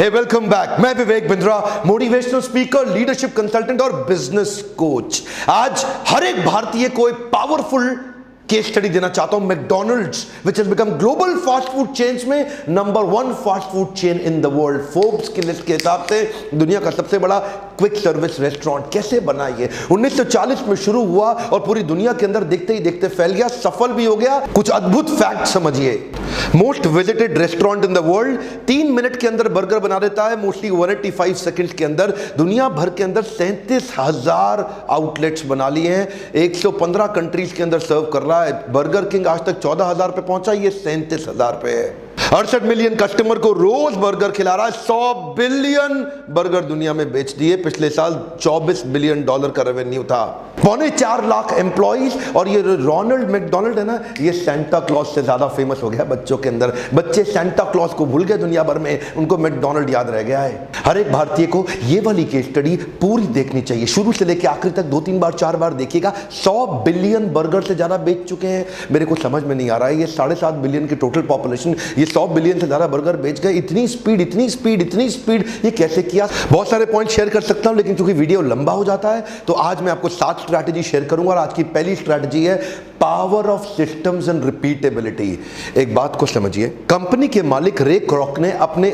हे welcome back. मैं Vivek Bindra, motivational speaker, leadership consultant और business coach. आज हर एक भारतीय को एक पावरफुल केस स्टडी देना चाहता हूं। McDonald's which has become global fast food chains में number 1 fast food chain in the world. Forbes की लिस्ट के हिसाब से दुनिया का सबसे बड़ा क्विक सर्विस रेस्टोरेंट कैसे बना ये 1940 में शुरू हुआ और पूरी दुनिया के अंदर देखते ही देखते फैल गया, सफल भी हो गया। कुछ अद्भुत फैक्ट समझिए। Most visited restaurant in the world 3 minute के अंदर बर्गर बना देता है, मोस्टली 185 सेकंड्स के अंदर। दुनिया भर के अंदर 37,000 आउटलेट्स बना लिए हैं, 115 कंट्रीज के अंदर सर्व कर रहा है। बर्गर किंग आज तक 14,000 पे पहुंचा, ये 37,000 पे है। 68 मिलियन कस्टमर को रोज बर्गर खिला रहा है। 100 बिलियन बर्गर दुनिया में बेच दिए। पिछले साल $24 बिलियन का रेवेन्यू था। 4.25 लाख एम्प्लॉइज। और ये रोनाल्ड मैकडॉनल्ड है ना, ये सेंटा क्लॉज से ज्यादा फेमस हो गया बच्चों के अंदर। बच्चे सेंटा क्लॉज को भूल गए दुनिया भर में, उनको मैकडॉनल्ड याद रह गया है। हर एक भारतीय को ये वाली केस स्टडी पूरी देखनी चाहिए, शुरू से लेकर आखिरी तक 2-3 बार 4 बार देखिएगा। 100 बिलियन बर्गर से ज्यादा बेच चुके हैं। मेरे को समझ में नहीं आ रहा है, ये 7.5 बिलियन की टोटल पॉपुलेशन, ये 100 बिलियन से ज्यादा बर्गर बेच गए। इतनी स्पीड ये कैसे किया? बहुत सारे पॉइंट शेयर कर सकता हूं, लेकिन क्योंकि वीडियो लंबा हो जाता है तो आज मैं आपको 7 स्ट्रैटेजी शेयर करूंगा। और आज की पहली स्ट्रैटेजी है power of systems and repeatability. एक बात को समझिए, कंपनी के मालिक रे क्रॉक ने अपने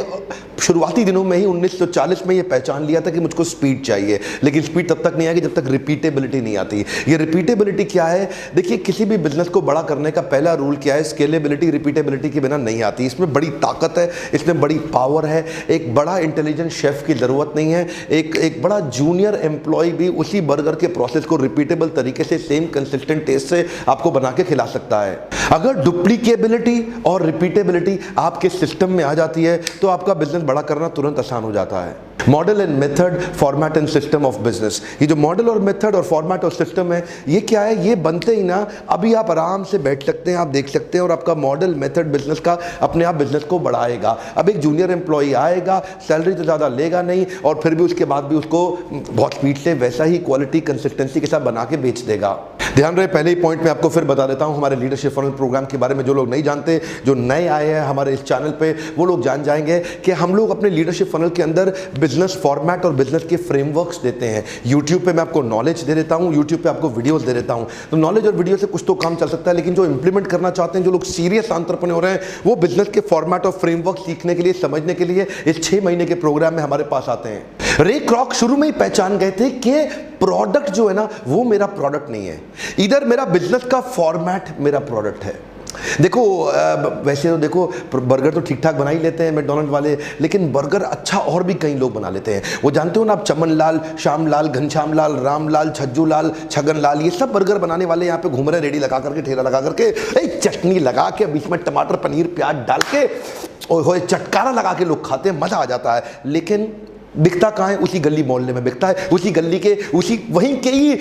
शुरुआती दिनों में ही 1940 में ये पहचान लिया था कि मुझको स्पीड चाहिए, लेकिन स्पीड तब तक नहीं आएगी जब तक रिपीटेबिलिटी नहीं आती। ये रिपीटेबिलिटी क्या है? देखिए, किसी भी बिजनेस को बड़ा करने का पहला रूल क्या है? स्केलेबिलिटी। रिपीटेबिलिटी के बिना नहीं आती। इसमें बड़ी ताकत है, इसमें बड़ी पावर है। एक बड़ा इंटेलिजेंट शेफ की जरूरत नहीं है, एक बड़ा जूनियर एम्प्लॉय भी उसी बर्गर के प्रोसेस को रिपीटेबल तरीके से सेम कंसिस्टेंट टेस्ट से आपको बना के खिला सकता है। अगर डुप्लीकेबिलिटी और रिपीटेबिलिटी आपके सिस्टम में आ जाती है तो आपका बिजनेस बड़ा करना तुरंत आसान हो जाता है। Model and method, format and system of business. ये जो मॉडल और मेथड और फॉर्मेट और सिस्टम है, ये क्या है? ये बनते ही ना अभी आप आराम से बैठ सकते हैं, आप देख सकते हैं, और आपका मॉडल मेथड बिजनेस का अपने आप बिजनेस को बढ़ाएगा। अब एक जूनियर एम्प्लॉय आएगा, सैलरी तो ज़्यादा लेगा नहीं, और फिर भी उसके बाद भी उसको बहुत स्पीड से वैसा ही क्वालिटी कंसिस्टेंसी के साथ बना के बेच देगा। ध्यान रहे, पहले ही पॉइंट में आपको फिर बता देता हूं हमारे लीडरशिप फनल प्रोग्राम के बारे में। जो लोग नहीं जानते, जो नए आए हैं हमारे इस चैनल पे, वो लोग जान जाएंगे कि हम लोग अपने लीडरशिप फनल के अंदर बिजनेस फॉर्मेट और बिजनेस के फ्रेमवर्क्स देते हैं। यूट्यूब पे मैं आपको नॉलेज दे देता हूं, यूट्यूब पे आपको वीडियोस दे देता हूं। तो नॉलेज और वीडियो से कुछ तो काम चल सकता है, लेकिन जो इंप्लीमेंट करना चाहते हैं, जो लोग सीरियस एंटरप्रेन्योर हैं, वो बिजनेस के फॉर्मेट और फ्रेमवर्क सीखने के लिए, समझने के लिए इस 6 महीने के प्रोग्राम में हमारे पास आते हैं। रे क्रॉक शुरू में ही पहचान गए थे कि प्रोडक्ट जो है ना, वो मेरा प्रोडक्ट नहीं है, इधर मेरा बिजनेस का फॉर्मेट मेरा प्रोडक्ट है। देखो, वैसे तो देखो, बर्गर तो ठीक ठाक बना ही लेते हैं मैकडॉनल्ड वाले, लेकिन बर्गर अच्छा और भी कई लोग बना लेते हैं। वो जानते हो ना आप, चमन लाल, श्याम लाल, घनश्याम लाल, राम लाल, छज्जू लाल, छगन लाल, ये सब बर्गर बनाने वाले यहाँ पे घूम रहे, रेडी लगा करके, ठेला लगा करके, चटनी लगा के, बीच में टमाटर पनीर प्याज डाल के, और चटकारा लगा के लोग खाते हैं, मजा आ जाता है। लेकिन बिकता कहाँ है? उसी गली मोहल्ले में बिकता है, उसी गली के, वहीं के ही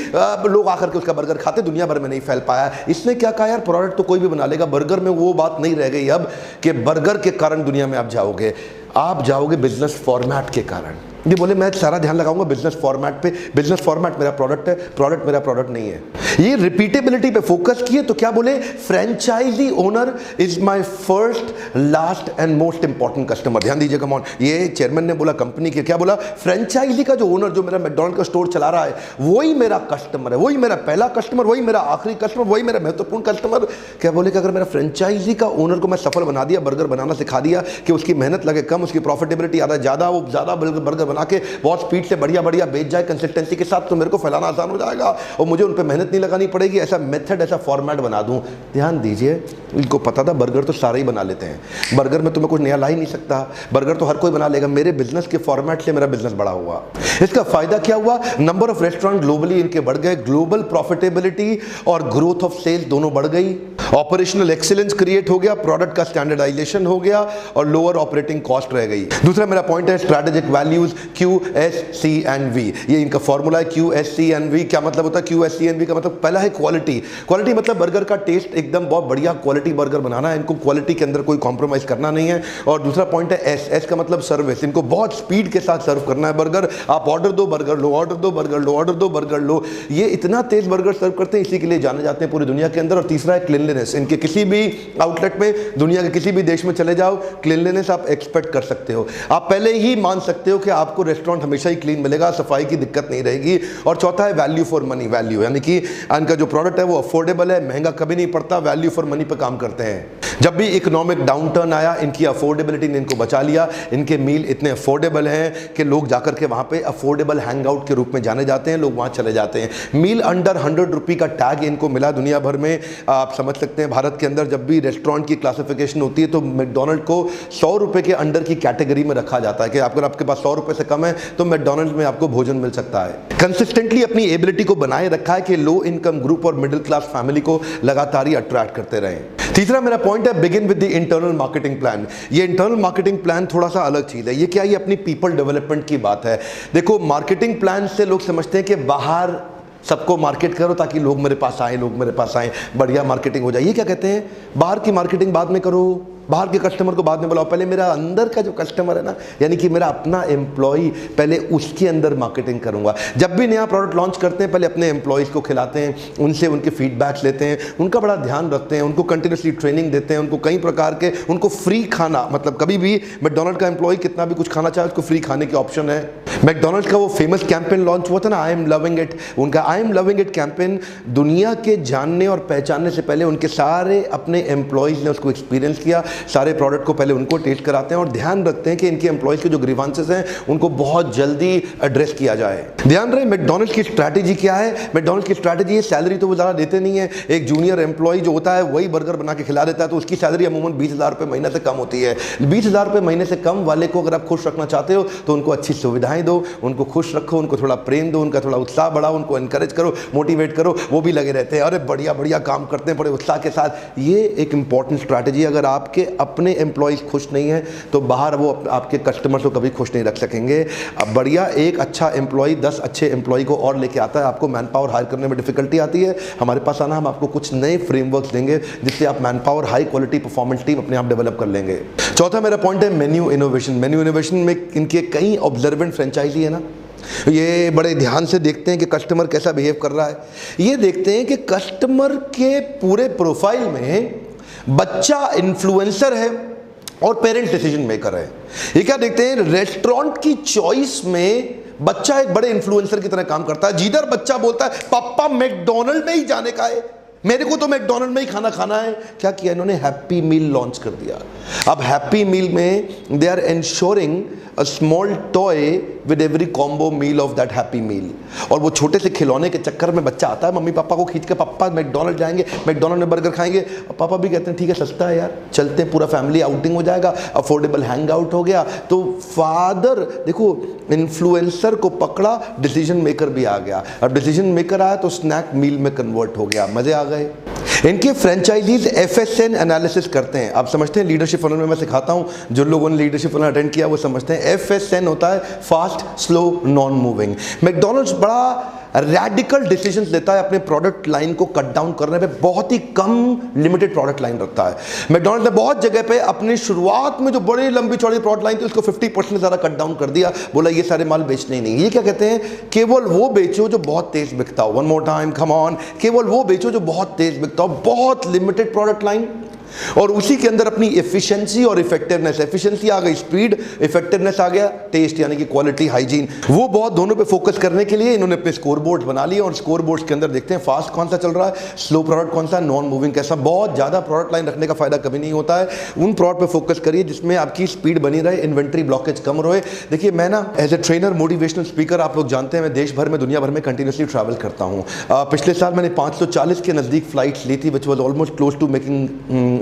लोग आकर के उसका बर्गर खाते, दुनिया भर में नहीं फैल पाया। इसने क्या कहा, यार प्रोडक्ट तो कोई भी बना लेगा, बर्गर में वो बात नहीं रह गई अब कि बर्गर के कारण दुनिया में आप जाओगे बिजनेस फॉर्मेट के कारण। ये बोले मैं सारा ध्यान लगाऊंगा बिजनेस फॉर्मेट पे, बिजनेस फॉर्मेट मेरा प्रोडक्ट है, प्रोडक्ट मेरा प्रोडक्ट नहीं है। ये रिपीटेबिलिटी पे फोकस किए तो क्या बोले? Franchisee owner is my first, last and most important customer. ध्यान दीजिए, कम ऑन, ये चेयरमैन ने बोला, कंपनी के क्या बोला? फ्रेंचाइजी का जो ओनर, जो मेरा मैकडॉनल्ड का स्टोर चला रहा है, वही मेरा कस्टमर है, वही मेरा पहला कस्टमर, वही मेरा आखिरी कस्टमर, वही मेरा महत्वपूर्ण कस्टमर। क्या बोले कि अगर मेरा फ्रेंचाइजी का ओनर को मैं सफल बना दिया, बर्गर बनाना सिखा दिया कि उसकी मेहनत लगे कम, उसकी प्रॉफिटेबिलिटी ज़्यादा, वो ज़्यादा बर्गर बना के बहुत स्पीड से बढ़िया बेच जाए कंसिस्टेंसी के साथ, तो मेरे को फैलाना आसान हो जाएगा और मुझे उन पे मेहनत नहीं लगानी पड़ेगी। ऐसा मेथड, ऐसा फॉर्मेट बना दूं। ध्यान दीजिए, इनको पता था बर्गर तो सारे ही बना लेते हैं, बर्गर में तो मैं कुछ नया ला ही नहीं सकता, बर्गर तो हर कोई बना लेगा। मेरे बिजनेस के फॉर्मेट से मेरा बिजनेस बड़ा हुआ। इसका फायदा क्या हुआ? नंबर ऑफ रेस्टोरेंट ग्लोबली इनके बढ़ गए, ग्लोबल प्रॉफिटेबिलिटी और ग्रोथ ऑफ सेल्स दोनों बढ़ गई, ऑपरेशनल एक्सीलेंस क्रिएट हो गया, प्रोडक्ट का स्टैंडर्डाइजेशन हो गया और लोअर ऑपरेटिंग कॉस्ट रह गई। दूसरा मेरा पॉइंट है स्ट्रैटेजिक वैल्यूज, QSCNV। ये इनका फॉर्मूला है, QSCNV। क्या मतलब होता है QSCNV का? मतलब पहला है क्वालिटी। क्वालिटी मतलब बर्गर का टेस्ट एकदम बहुत बढ़िया क्वालिटी बर्गर बनाना है, इनको क्वालिटी के अंदर कोई कॉम्प्रोमाइज करना नहीं है। और दूसरा पॉइंट है S का मतलब सर्विस। इनको बहुत स्पीड के साथ सर्व करना है बर्गर। आप ऑर्डर दो बर्गर लो, ऑर्डर दो बर्गर लो, ऑर्डर दो बर्गर लो। ये इतना तेज बर्गर सर्व करते हैं, इसी के लिए जाने जाते हैं पूरी दुनिया के अंदर। और तीसरा है क्लीनलीनेस। क्लीनलीनेस, इनके किसी भी आउटलेट में, दुनिया के किसी भी देश में चले जाओ, क्लीनलीनेस आप एक्सपेक्ट कर सकते हो। आप पहले ही मान सकते हो कि आपको रेस्टोरेंट हमेशा ही क्लीन मिलेगा, सफाई की दिक्कत नहीं रहेगी। और चौथा है वैल्यू फॉर मनी, वैल्यू यानी कि इनका जो प्रोडक्ट है वो अफोर्डेबल है, महंगा कभी नहीं पड़ता, वैल्यू फॉर मनी पे काम करते हैं। जब भी इकोनॉमिक डाउनटर्न आया, इनकी अफोर्डेबिलिटी ने इनको बचा लिया। इनके मील इतने अफोर्डेबल हैं कि लोग जाकर के वहां पे अफोर्डेबल हैंगआउट के रूप में जाने जाते हैं, लोग वहां चले जाते हैं। मील अंडर 100 रुपये का टैग इनको मिला दुनिया भर में। आप समझ सकते हैं भारत के अंदर जब भी रेस्टोरेंट की क्लासिफिकेशन होती है तो मैकडॉनल्ड को 100 रुपये के अंडर की कैटेगरी में रखा जाता है कि अगर आपके पास 100 रुपये से कम है तो मैकडॉनल्ड में आपको भोजन मिल सकता है। कंसिस्टेंटली अपनी एबिलिटी को बनाए रखा है कि लो इनकम ग्रुप और मिडिल क्लास फैमिली को लगातार ही अट्रैक्ट करते रहें। तीसरा मेरा पॉइंट है begin with the internal marketing plan. ये इंटरनल मार्केटिंग प्लान थोड़ा सा अलग चीज है। ये क्या, ये अपनी पीपल डेवलपमेंट की बात है। देखो, मार्केटिंग प्लान से लोग समझते हैं कि बाहर सबको मार्केट करो ताकि लोग मेरे पास आए, लोग मेरे पास आए, बढ़िया मार्केटिंग हो जाए। ये क्या कहते हैं, बाहर की मार्केटिंग बाद में करो, बाहर के कस्टमर को बाद में बुलाओ, पहले मेरा अंदर का जो कस्टमर है ना, यानी कि मेरा अपना एम्प्लॉय, पहले उसके अंदर मार्केटिंग करूंगा। जब भी नया प्रोडक्ट लॉन्च करते हैं पहले अपने एम्प्लॉयज़ को खिलाते हैं, उनसे उनके फीडबैक्स लेते हैं, उनका बड़ा ध्यान रखते हैं, उनको कंटिन्यूसली ट्रेनिंग देते हैं, उनको कई प्रकार के, उनको फ्री खाना, मतलब कभी भी मैकडॉनल्ड का एम्प्लॉय कितना भी कुछ खाना चाहे उसको फ्री खाने के ऑप्शन है। मैकडॉनल्ड का वो फेमस कैंपेन लॉन्च हुआ था ना, आई एम लविंग इट, उनका I am loving it campaign दुनिया के जानने और पहचानने से पहले उनके सारे अपने एम्प्लॉयज़ ने उसको एक्सपीरियंस किया, सारे प्रोडक्ट को पहले उनको टेस्ट कराते हैं और ध्यान रखते हैं कि इनके एम्प्लॉयज़ के जो ग्रीवांसेस हैं उनको बहुत जल्दी एड्रेस किया जाए। ध्यान रहे मैकडॉनल्ड की स्ट्रैटेजी क्या है। मैकडॉनल्ड की स्ट्रैटेजी है, सैलरी तो वो ज़्यादा देते नहीं है, एक जूनियर एम्प्लॉय जो होता है वही बर्गर बना के खिला देता है, तो उसकी सैलरी अमूमन 20,000 रुपये महीने से कम होती है। 20,000 रुपये महीने से कम वाले को अगर आप खुश रखना चाहते हो तो उनको अच्छी सुविधाएं दो, उनको खुश रखो, उनको थोड़ा प्रेम दो, उनका थोड़ा उत्साह बढ़ाओ, उनको एनकरेज करो, मोटिवेट करो, वो भी लगे रहते हैं, अरे बढ़िया बढ़िया काम करते हैं बड़े उत्साह के साथ। ये एक इंपॉर्टेंट स्ट्रैटेजी। अगर आपके अपने एम्प्लॉयज़ खुश नहीं है तो बाहर वो आपके कस्टमर्स को कभी खुश नहीं रख सकेंगे। अब बढ़िया एक अच्छा एम्प्लॉय 10 अच्छे एम्प्लॉय को और लेके आता है। आपको मैन पावर हायर करने में डिफिकल्टी आती है, हमारे पास आना, हम आपको कुछ नए फ्रेमवर्क्स देंगे जिससे आप man power, high quality performance team अपने आप डेवलप कर लेंगे। चौथा मेरा पॉइंट है मेन्यू इनोवेशन। मेन्यू इनोवेशन में इनके कई ऑब्जर्वेंट फ्रेंचाइजी है ना, ये बड़े ध्यान से देखते हैं कि कस्टमर कैसा बिहेव कर रहा है। ये देखते हैं कि कस्टमर के पूरे प्रोफाइल में बच्चा इन्फ्लुएंसर है और पेरेंट डिसीजन मेकर है। ये क्या देखते हैं, रेस्टोरेंट की चॉइस में बच्चा एक बड़े इन्फ्लुएंसर की तरह काम करता है। जिधर बच्चा बोलता है पापा मैकडॉनल्ड में ही जाने का है, मेरे को तो मैकडॉनल्ड में ही खाना खाना है, क्या किया इन्होंने, हैप्पी मील लॉन्च कर दिया। अब हैप्पी मील में they are ensuring a small toy with every combo meal of that happy meal. और वो छोटे से खिलौने के चक्कर में बच्चा आता है मम्मी पापा को खींच के, पापा मैकडॉनल्ड जाएंगे, मैकडॉनल्ड में बर्गर खाएंगे, और पापा भी कहते हैं ठीक है सस्ता है यार, चलते हैं, पूरा फैमिली आउटिंग हो जाएगा, अफोर्डेबल हैंग आउट हो गया। तो फादर देखो, इन्फ्लुएंसर को पकड़ा, डिसीजन मेकर भी आ गया। अब डिसीजन मेकर आया तो स्नैक मील में कन्वर्ट हो गया, मजे आ गए। इनके फ्रेंचाइजीज FSN एनालिसिस करते हैं। आप समझते हैं लीडरशिप फनल में मैं सिखाता हूं, जो लोगों ने लीडरशिप फनल अटेंड किया वो समझते हैं। FSN होता है fast, slow, non moving. McDonald's बड़ा रैडिकल डिसीजंस लेता है अपने प्रोडक्ट लाइन को कट डाउन करने पे, बहुत ही कम लिमिटेड प्रोडक्ट लाइन रखता है। मैकडॉनल्ड्स ने बहुत जगह पे अपनी शुरुआत में जो बड़ी लंबी चौड़ी प्रोडक्ट लाइन थी उसको 50% ज़्यादा कट डाउन कर दिया, बोला ये सारे माल बेचने ही नहीं। ये क्या कहते हैं, केवल वो बेचो जो बहुत तेज बिकता हो। One more time, come on, केवल वो बेचो जो बहुत तेज बिकता हो, बहुत लिमिटेड प्रोडक्ट लाइन, और उसी के अंदर अपनी एफिशिएंसी और इफेक्टिवनेस, एफिशिएंसी आ गई, स्पीड, इफेक्टिवनेस आ गया, टेस्ट यानी कि क्वालिटी, हाइजीन, वो बहुत दोनों पे फोकस करने के लिए इन्होंने अपने स्कोर बोर्ड बना लिए। और स्कोर बोर्ड्स के अंदर देखते हैं फास्ट कौन सा चल रहा है, स्लो प्रोडक्ट कौन सा, नॉन मूविंग कैसा। बहुत ज़्यादा प्रोडक्ट लाइन रखने का फायदा कभी नहीं होता है। उन प्रोडक्ट पे फोकस करिए जिसमें आपकी स्पीड बनी रहे, इन्वेंट्री ब्लॉकेज कम रहे। देखिए मैं ना as a trainer, motivational speaker, आप लोग जानते हैं मैं देश भर में, दुनिया भर में कंटिन्यूसली ट्रैवल करता हूँ। पिछले साल मैंने 540 के नज़दीक फ्लाइट्स ली थी, which was almost close to making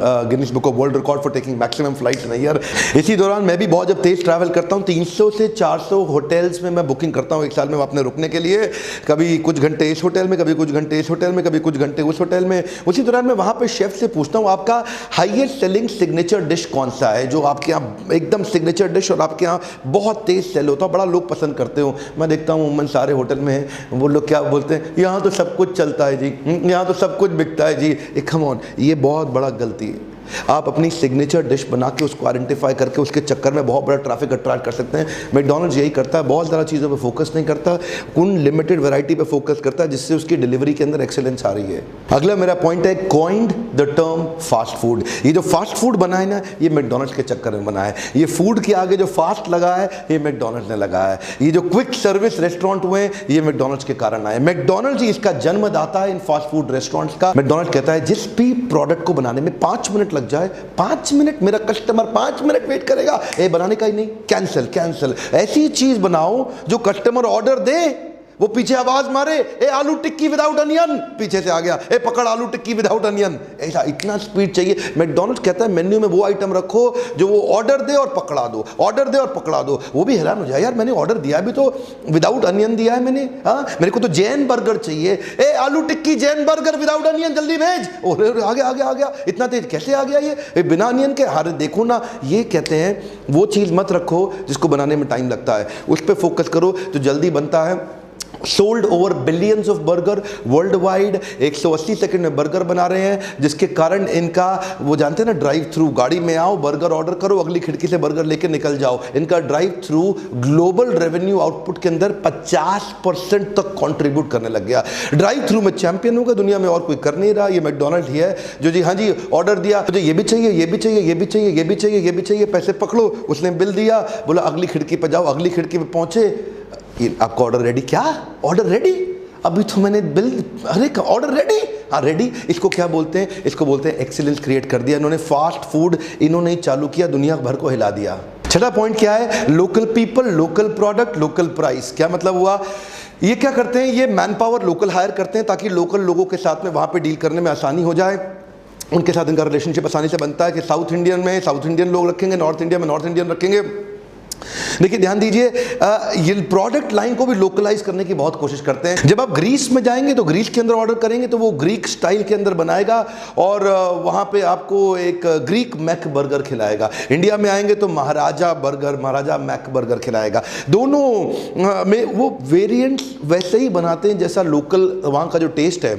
Guinness book of world record for taking maximum flights in a year. इसी दौरान मैं भी बहुत जब तेज ट्रैवल करता हूँ, 300 से 400 होटल्स में मैं बुकिंग करता हूँ एक साल में अपने रुकने के लिए। कभी कुछ घंटे इस होटल में, कभी कुछ घंटे इस होटल में, कभी कुछ घंटे उस होटल में। उसी दौरान मैं वहाँ पे शेफ से पूछता हूँ आपका हाईएस्ट सेलिंग सिग्नेचर डिश कौन सा है, जो आपके यहाँ एकदम सिग्नेचर डिश और आपके यहाँ बहुत तेज सेल होता है, बड़ा लोग पसंद करते हो। मैं देखता हूँ उमन सारे होटल में है, वो लोग क्या बोलते हैं, यहाँ तो सब कुछ चलता है जी, यहाँ तो सब कुछ बिकता है जी। कम ऑन, ये बहुत बड़ा गलती है। आप अपनी सिग्नेचर डिश बना के उसको आइडेंटिफाई करके उसके चक्कर में बहुत बड़ा ट्रैफिक अट्रैक्ट कर सकते हैं। मैकडॉनल्ड्स यही करता है, बहुत ज़्यादा चीज़ों पे फोकस नहीं करता, उन लिमिटेड वैरायटी पे फोकस करता है जिससे उसकी डिलीवरी के अंदर एक्सेलेंस आ रही है। अगला मेरा पॉइंट है, coined the term fast food. ये जो फास्ट फूड बना है ना, ये मैकडॉनल्ड्स के चक्कर में बना है। ये फूड के आगे जो फास्ट लगा है, ये मैकडॉनल्ड्स ने लगा है। ये जो क्विक सर्विस रेस्टोरेंट हुए, ये मैकडॉनल्ड्स के कारण आए। मैकडॉनल्ड्स ही इसका जन्मदाता है इन फास्ट फूड रेस्टोरेंट्स का। मैकडॉनल्ड्स कहता है जिस भी प्रोडक्ट को बनाने में 5 मिनट लग जाए, 5 मिनट, मेरा कस्टमर 5 मिनट वेट करेगा, ये बनाने का ही नहीं, कैंसिल कैंसिल। ऐसी चीज बनाओ जो कस्टमर ऑर्डर दे, वो पीछे आवाज मारे, ए आलू टिक्की विदाउट अनियन, पीछे से आ गया, ए पकड़ आलू टिक्की विदाउट अनियन। ऐसा इतना स्पीड चाहिए। मैकडॉनल्ड्स कहता है मेन्यू में वो आइटम रखो जो वो ऑर्डर दे और पकड़ा दो, ऑर्डर दे और पकड़ा दो। वो भी हैरान हो जाए, यार मैंने ऑर्डर दिया भी तो विदाउट अनियन दिया है मैंने, हाँ मेरे को तो जैन बर्गर चाहिए, ए आलू टिक्की जैन बर्गर विदाउट अनियन जल्दी भेज। और आ गया आ गया आ गया, इतना तेज कैसे आ गया ये बिना अनियन के? हारे देखो ना, ये कहते हैं वो चीज मत रखो जिसको बनाने में टाइम लगता है, उस पर फोकस करो तो जल्दी बनता है। Sold over billions of burger world wide, 180 second में बर्गर बना रहे हैं, जिसके कारण इनका, वो जानते हैं ना, ड्राइव थ्रू, गाड़ी में आओ बर्गर ऑर्डर करो, अगली खिड़की से बर्गर लेके निकल जाओ। इनका drive through global revenue output के अंदर 50% तक कंट्रीब्यूट करने लग गया। ड्राइव थ्रू में चैंपियन होगा, दुनिया में और कोई कर नहीं रहा। ये मैकडॉनल्ड ही है जो जी हाँ जी ऑर्डर दिया, मुझे ये भी चाहिए, ये भी चाहिए, ये भी चाहिए, ये भी चाहिए, ये भी चाहिए, पैसे पकड़ो, उसने बिल दिया, बोला अगली खिड़की पर जाओ, अगली खिड़की पर पहुंचे, आपका ऑर्डर रेडी। क्या ऑर्डर रेडी? अभी तो मैंने बिल, अरे ऑर्डर रेडी, हाँ रेडी। इसको क्या बोलते हैं? इसको बोलते हैं एक्सीलेंस क्रिएट कर दिया इन्होंने। फास्ट फूड इन्होंने ही चालू किया, दुनिया भर को हिला दिया। छठा पॉइंट क्या है? Local people, local product, local price. क्या मतलब हुआ? ये क्या करते हैं, ये मैन पावर लोकल हायर करते हैं ताकि लोकल लोगों के साथ में वहां पे डील करने में आसानी हो जाए, उनके साथ इनका रिलेशनशिप आसानी से बनता है कि साउथ इंडियन में साउथ इंडियन लोग रखेंगे, नॉर्थ इंडिया में नॉर्थ इंडियन रखेंगे। देखिए ध्यान दीजिए, ये प्रोडक्ट लाइन को भी लोकलाइज करने की बहुत कोशिश करते हैं। जब आप ग्रीस में जाएंगे तो ग्रीस के अंदर ऑर्डर करेंगे तो वो ग्रीक स्टाइल के अंदर बनाएगा और वहां पे आपको एक ग्रीक मैक बर्गर खिलाएगा। इंडिया में आएंगे तो महाराजा बर्गर, महाराजा मैक बर्गर खिलाएगा। दोनों में वो वेरिएंट्स वैसे ही बनाते हैं जैसा लोकल वहां का जो टेस्ट है।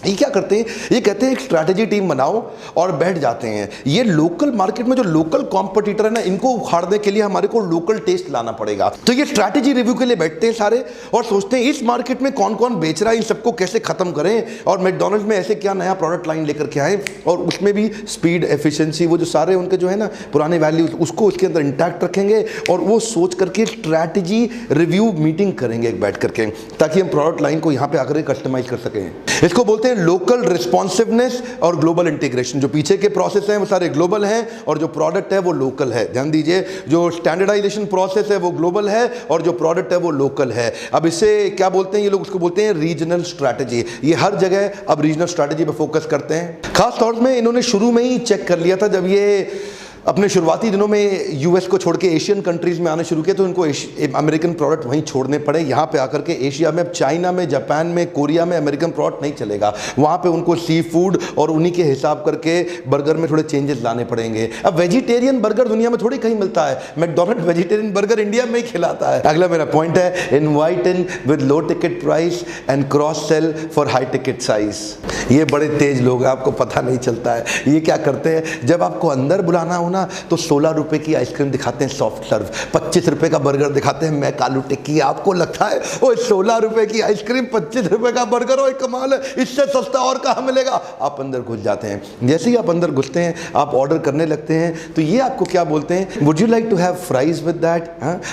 ये क्या करते हैं, ये कहते हैं एक स्ट्रैटेजी टीम बनाओ और बैठ जाते हैं। ये लोकल मार्केट में जो लोकल कॉम्पिटिटर है ना, इनको उखाड़ने के लिए हमारे को लोकल टेस्ट लाना पड़ेगा। तो ये स्ट्रैटेजी रिव्यू के लिए बैठते हैं सारे और सोचते हैं इस मार्केट में कौन कौन बेच रहा है, इन सबको कैसे खत्म करें और मैकडॉनल्ड्स में ऐसे क्या नया प्रोडक्ट लाइन लेकर के आए और उसमें भी स्पीड, एफिशिएंसी, वो जो सारे उनके जो है ना पुराने वैल्यूज, उसको उसके अंदर इंटैक्ट रखेंगे और वो सोच करके स्ट्रैटेजी रिव्यू मीटिंग करेंगे एक बैठ करके, ताकि हम प्रोडक्ट लाइन को यहाँ पे आकर कस्टमाइज कर सकें। इसको बोलते हैं लोकल रिस्पॉन्सिवनेस और ग्लोबल इंटीग्रेशन। जो पीछे के प्रोसेस हैं वो सारे ग्लोबल हैं और जो प्रोडक्ट है वो लोकल है। ध्यान दीजिए, जो स्टैंडर्डाइजेशन प्रोसेस है वो ग्लोबल है और जो प्रोडक्ट है वो लोकल है। अब इसे क्या बोलते हैं ये लोग? उसको बोलते हैं रीजनल स्ट्रैटेजी। ये हर जगह अब रीजनल स्ट्रैटेजी पे फोकस करते हैं। खास तौर में इन्होंने शुरू में ही चेक कर लिया था, जब ये अपने शुरुआती दिनों में यूएस को छोड़ के एशियन कंट्रीज में आने शुरू किया तो इनको अमेरिकन प्रोडक्ट वहीं छोड़ने पड़े। यहाँ पे आकर के एशिया में, चाइना में, जापान में, कोरिया में अमेरिकन प्रोडक्ट नहीं चलेगा। वहाँ पे उनको सी फूड और उन्हीं के हिसाब करके बर्गर में थोड़े चेंजेस लाने पड़ेंगे। अब वेजिटेरियन बर्गर दुनिया में थोड़ी कहीं मिलता है, मैकडॉनल्ड वेजिटेरियन बर्गर इंडिया में ही खिलाता है। अगला मेरा पॉइंट है, invite in with low ticket price and cross sell for high ticket size. ये बड़े तेज लोग हैं, आपको पता नहीं चलता है। ये क्या करते हैं, जब आपको अंदर बुलाना हो ना तो 16 रुपए की आइसक्रीम दिखाते हैं सॉफ्ट सर्व, 25 रुपए का बर्गर दिखाते हैं मैक आलू टिक्की। आपको लगता है ओ 16 रुपए की आइसक्रीम, 25 रुपए का बर्गर, ओ कमाल है, इससे सस्ता और कहाँ मिलेगा। आप अंदर घुस जाते हैं। जैसे ही आप अंदर घुसते हैं, आप ऑर्डर करने लगते हैं तो ये आपको क्या बोलते हैं, would you like to have fries with that,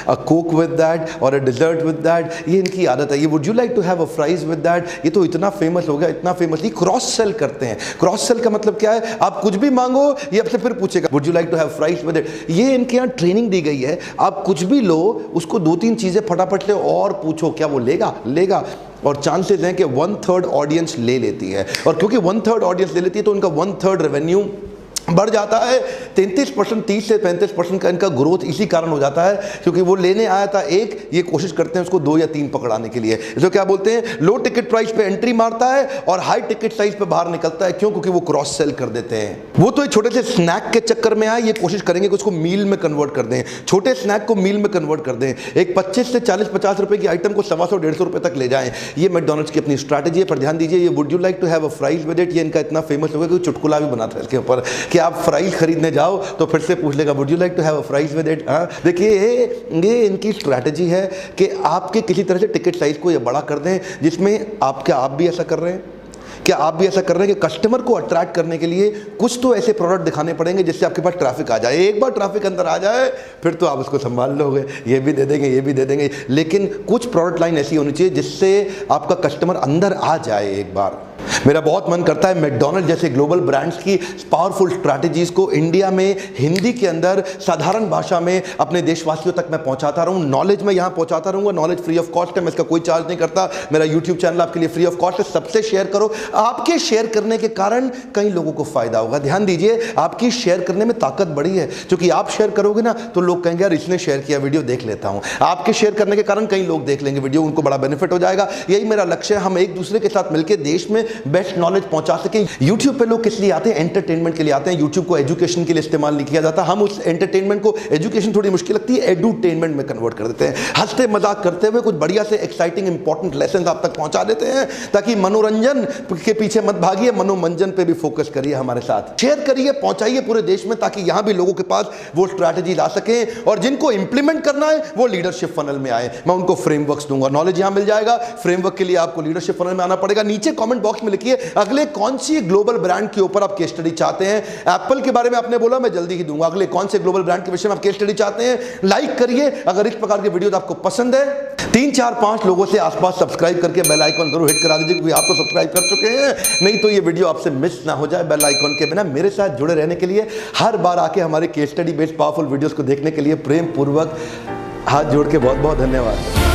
a coke with that और अ डिजर्ट विद दैट। ये इनकी आदत है, ये would you like to have a fries with that. ये तो इतना फेमस हो गया, इतना फेमस। ये क्रॉस सेल करते हैं। क्रॉस सेल का मतलब क्या है, आप कुछ भी मांगो ये आपसे फिर पूछेगा would you like to have fries with it. ये इनके यहाँ ट्रेनिंग दी गई है, आप कुछ भी लो, उसको 2-3 चीजें फटाफट से और पूछो, क्या वो लेगा लेगा। और चांसेस हैं कि 1/3 ऑडियंस ले लेती है, और क्योंकि 1/3 ऑडियंस ले लेती है तो उनका 1/3 रेवेन्यू बढ़ जाता है। 33%, 30 से 35% का इनका ग्रोथ इसी कारण हो जाता है, क्योंकि वो लेने आया था एक, ये कोशिश करते हैं उसको 2 या 3 पकड़ाने के लिए। जो क्या बोलते हैं, लो टिकट प्राइस पे एंट्री मारता है और हाई टिकट साइज पे बाहर निकलता है। क्यों? क्योंकि वो क्रॉस सेल कर देते हैं। वो तो एक छोटे से स्नैक के चक्कर में आए, ये कोशिश करेंगे कि उसको मील में कन्वर्ट कर दें, छोटे स्नैक को मील में कन्वर्ट कर दें। एक 25 से 40-50 रुपए की आइटम को 125-150 रुपए तक ले जाएं। ये मैकडॉनल्ड्स की अपनी स्ट्रैटेजी है। पर ध्यान दीजिए, ये would you like to have a fries with it, ये इनका इतना फेमस हो गया कि चुटकुला भी बना था इसके ऊपर कि कि आप फ्राइज खरीदने जाओ तो फिर से पूछ लेगा would you like to have a fries with it. देखिए ये इनकी स्ट्रैटेजी है कि आपके किसी तरह से टिकट साइज को ये बड़ा कर दें, जिसमें आप भी ऐसा कर रहे हैं? क्या आप भी ऐसा कर रहे हैं कि कस्टमर को अट्रैक्ट करने के लिए कुछ तो ऐसे प्रोडक्ट दिखाने पड़ेंगे जिससे आपके पास ट्रैफिक आ जाए। एक बार ट्रैफिक अंदर आ जाए फिर तो आप उसको संभाल लोगे, ये भी दे देंगे, ये भी दे देंगे, लेकिन कुछ प्रोडक्ट लाइन ऐसी होनी चाहिए जिससे आपका कस्टमर अंदर आ जाए एक बार। मेरा बहुत मन करता है मैकडॉनल्ड जैसे ग्लोबल ब्रांड्स की पावरफुल स्ट्रैटेजीज को इंडिया में हिंदी के अंदर साधारण भाषा में अपने देशवासियों तक मैं पहुंचाता रहूं। नॉलेज मैं यहां पहुंचाता रहूंगा, नॉलेज फ्री ऑफ कॉस्ट है, मैं इसका कोई चार्ज नहीं करता। मेरा यूट्यूब चैनल आपके लिए फ्री ऑफ कॉस्ट है, सबसे शेयर करो। आपके शेयर करने के कारण कई लोगों को फायदा होगा। ध्यान दीजिए, आपकी शेयर करने में ताकत बड़ी है, क्योंकि आप शेयर करोगे ना तो लोग कहेंगे यार इसने शेयर किया, वीडियो देख लेता हूं। आपके शेयर करने के कारण कई लोग देख लेंगे वीडियो, उनको बड़ा बेनिफिट हो जाएगा। यही मेरा लक्ष्य है, हम एक दूसरे के साथ मिलकर देश में बेस्ट नॉलेज पहुंचा सके। YouTube पे लोग किस लिए आते हैं? एंटरटेनमेंट के लिए आते हैं। YouTube को एजुकेशन के लिए इस्तेमाल नहीं किया जाता। हम उस एंटरटेनमेंट को, एजुकेशन थोड़ी मुश्किल लगती है, एडुटेनमेंट में कन्वर्ट कर देते हैं। हंसते मजाक करते हुए कुछ बढ़िया से एक्साइटिंग इंपॉर्टेंट लेसन आप तक पहुंचा देते हैं, ताकि मनोरंजन के पीछे मत भागिए, मनोरंजन पे भी फोकस करिए हमारे साथ। शेयर करिए, पहुंचाइए पूरे देश में, ताकि यहां भी लोगों के पास वो स्ट्रैटेजी ला सके, और जिनको इंप्लीमेंट करना है वो लीडरशिप फनल में आए। मैं उनको फ्रेमवर्क्स दूंगा, नॉलेज यहां मिल जाएगा। फ्रेमवर्क के लिए आपको लीडरशिप फनल में आना पड़ेगा। नीचे कमेंट बॉक्स में लिखिए अगले कौन सी ग्लोबल ब्रांड के ऊपर आप केस स्टडी चाहते हैं। एप्पल के बारे में आपने बोला, मैं जल्दी ही दूंगा। अगले कौन से ग्लोबल ब्रांड के विषय में आप केस स्टडी चाहते हैं, लाइक करिए। अगर इस प्रकार के वीडियो आपको पसंद है, 3 4 5 लोगों से आसपास सब्सक्राइब करके बेल आइकन जरूर हिट करा दीजिए, क्योंकि आप तो सब्सक्राइब कर चुके हैं। नहीं तो ये वीडियो आपसे मिस ना हो जाए। बेल आइकन के बिना मेरे साथ जुड़े रहने के लिए, हर बार आके हमारे case study based powerful videos को देखने के लिए प्रेम पूर्वक हाथ जोड़ के बहुत बहुत धन्यवाद।